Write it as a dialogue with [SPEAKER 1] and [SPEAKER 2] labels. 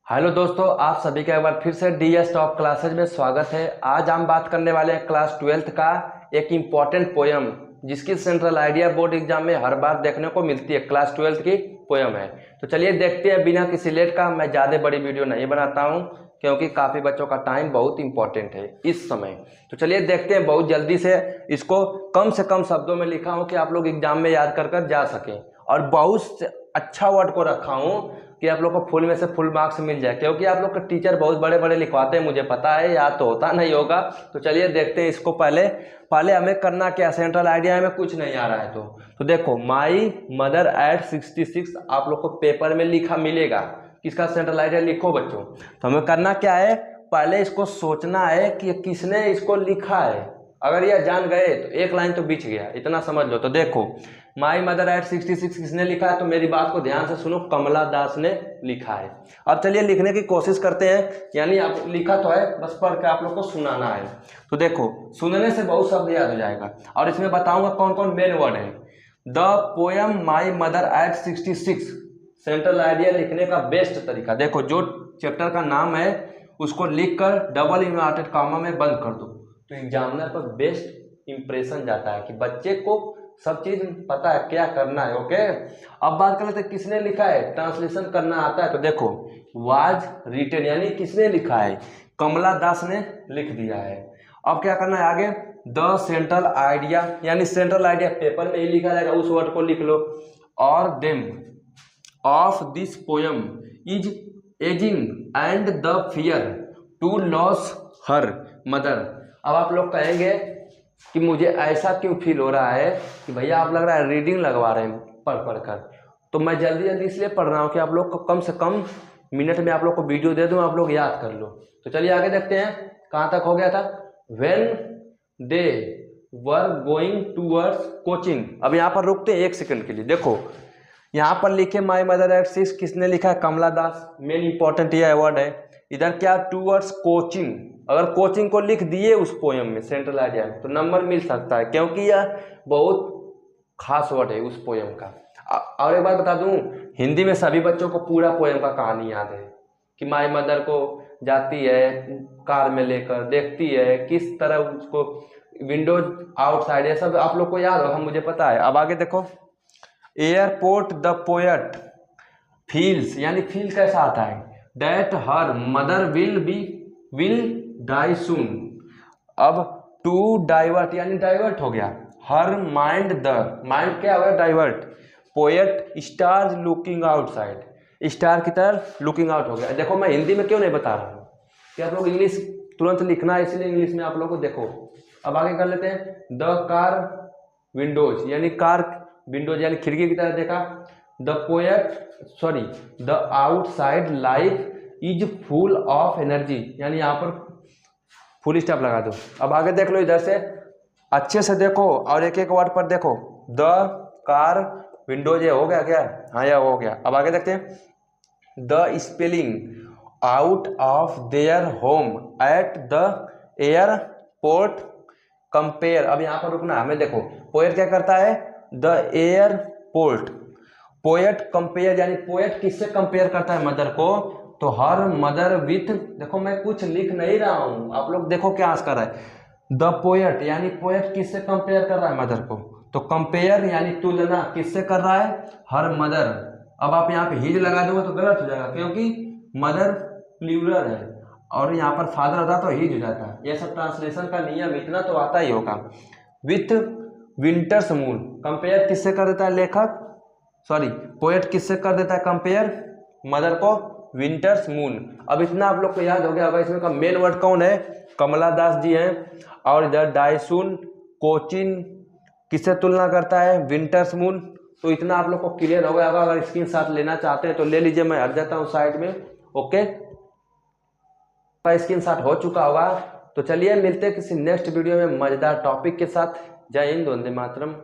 [SPEAKER 1] Hello दोस्तों, आप सभी का एक बार फिर से डीएस टॉप क्लासेज में स्वागत है। आज हम बात करने वाले हैं क्लास 12th का एक इम्पॉर्टेंट पोयम जिसकी सेंट्रल आइडिया बोर्ड एग्जाम में हर बार देखने को मिलती है। क्लास 12th की पोयम है, तो चलिए देखते हैं बिना किसी लेट का। मैं ज़्यादा बड़ी वीडियो नहीं बनाता हूँ क्योंकि काफ़ी बच्चों का टाइम बहुत इंपॉर्टेंट है इस समय। तो चलिए देखते हैं बहुत जल्दी से। इसको कम से कम शब्दों में लिखा हूँ कि आप लोग एग्जाम में याद कर कर जा सकें, और बहुत अच्छा वर्ड को रखा हूँ कि आप लोग को फुल में से फुल मार्क्स मिल जाए, क्योंकि आप लोग के टीचर बहुत बड़े बड़े लिखवाते हैं, मुझे पता है, याद तो होता नहीं होगा। तो चलिए देखते हैं इसको। पहले पहले हमें करना क्या, सेंट्रल आइडिया में कुछ नहीं आ रहा है तो देखो, माई मदर एट 66 आप लोग को पेपर में लिखा मिलेगा। किसका सेंट्रल आइडिया लिखो बच्चों। तो हमें करना क्या है, पहले इसको सोचना है कि किसने इसको लिखा है। अगर यह जान गए तो एक लाइन तो बीच गया, इतना समझ लो। तो देखो, माई मदर एट 66 किसने लिखा है, तो मेरी बात को ध्यान से सुनो, कमला दास ने लिखा है। अब चलिए लिखने की कोशिश करते हैं, यानी आप लिखा तो है, बस पढ़ के आप लोग को सुनाना है। तो देखो, सुनने से बहुत शब्द याद हो जाएगा, और इसमें बताऊंगा कौन कौन मेन वर्ड है। The poem my mother eight 66 central idea लिखने का बेस्ट तरीका, देखो जो चैप्टर का नाम है उसको लिखकर डबल इन्वर्टेड कॉमा में बंद कर दो, तो एग्जामिनर पर बेस्ट इंप्रेशन जाता है कि बच्चे को सब चीज पता है क्या करना है। ओके, अब बात कर लेते हैं किसने लिखा है। ट्रांसलेशन करना आता है तो देखो, वाज रिटेन यानी किसने लिखा है, कमला दास ने लिख दिया है। अब क्या करना है आगे, द सेंट्रल आइडिया यानी सेंट्रल आइडिया पेपर में ही लिखा जाएगा, उस वर्ड को लिख लो। और theme of this poem is ageing and the fear to loss her mother. अब आप लोग कहेंगे कि मुझे ऐसा क्यों फील हो रहा है कि भैया आप लग रहा है रीडिंग लगवा रहे हैं पढ़ पढ़ कर। तो मैं जल्दी जल्दी इसलिए पढ़ रहा हूँ कि आप लोग को कम से कम मिनट में आप लोग को वीडियो दे दूँ, आप लोग याद कर लो। तो चलिए आगे देखते हैं, कहाँ तक हो गया था। When they were going towards coaching. अब यहाँ पर रुकते हैं एक सेकंड के लिए। देखो यहाँ पर लिखे माई मदर एट 6 किसने लिखा है, कमला दास। मेन इंपॉर्टेंट यह वर्ड है। इधर क्या, टूवर्ड्स कोचिंग। अगर कोचिंग को लिख दिए उस पोयम में सेंट्रल आइडिया में तो नंबर मिल सकता है, क्योंकि यह बहुत खास वर्ड है उस पोयम का। और एक बात बता दूं, हिंदी में सभी बच्चों को पूरा पोयम का कहानी याद है कि माई मदर को जाती है कार में लेकर, देखती है किस तरह उसको विंडोज आउटसाइड, ये सब आप लोग को याद होगा, मुझे पता है। अब आगे देखो, एयरपोर्ट द पोएट फील्स यानी फील कैसा आता है, that her mother will die soon. अब टू डाइवर्ट यानी डाइवर्ट हो गया, हर माइंड द माइंड क्या हुआ, divert. Poet stars looking outside, star की तरफ लुकिंग आउट हो गया। देखो मैं हिंदी में क्यों नहीं बता रहा हूँ कि आप लोग इंग्लिश तुरंत लिखना है, इसलिए इंग्लिश में आप लोग को देखो। अब आगे कर लेते हैं, द कार विंडोज यानी कार विंडोज यानी खिड़की की तरह देखा। The poet the outside life is full of energy यानी यहाँ पर फुल स्टॉप लगा दो। अब आगे देख लो, इधर से अच्छे से देखो और एक एक वर्ड पर देखो। द कार विंडोज, ये हो गया क्या, हाँ यह हो गया। अब आगे देखते हैं, the spelling out of their home at the airport compare. अब यहाँ पर रुकना हमें, देखो पोएट क्या करता है, द एयरपोर्ट। पोएट कंपेयर यानी पोएट किससे कंपेयर करता है, मदर को, तो हर मदर विथ। देखो मैं कुछ लिख नहीं रहा हूं, आप लोग देखो क्या आंसर कर रहा है। द पोएट यानी पोएट किससे कंपेयर कर रहा है, मदर को, तो कंपेयर यानी तुलना किससे कर रहा है, हर मदर। अब आप यहाँ पे हिज लगा दोगे तो गलत हो जाएगा, क्योंकि मदर प्लूरल है और यहाँ पर फादर होता तो हिज हो जाता। यह सब ट्रांसलेशन का नियम, इतना तो आता ही होगा। विथ विंटर्स मून, कंपेयर किससे कर देता है लेखक, पोएट किससे कर देता है कंपेयर, मदर को विंटर्स मून। अब इतना आप लोग को याद हो गया होगा, इसमें का मेन वर्ड कौन है, कमला दास जी हैं। और इधर डाइसून कोचिन किससे तुलना करता है, विंटर्स मून। तो इतना आप लोग को क्लियर हो गया होगा। अगर स्क्रीनशॉट लेना चाहते हैं तो ले लीजिए, मैं हट जाता हूँ साइड में। ओके, स्क्रीनशॉट हो चुका होगा। तो चलिए मिलते हैं किसी नेक्स्ट वीडियो में मजेदार टॉपिक के साथ। जय हिंद, वंदे मातरम।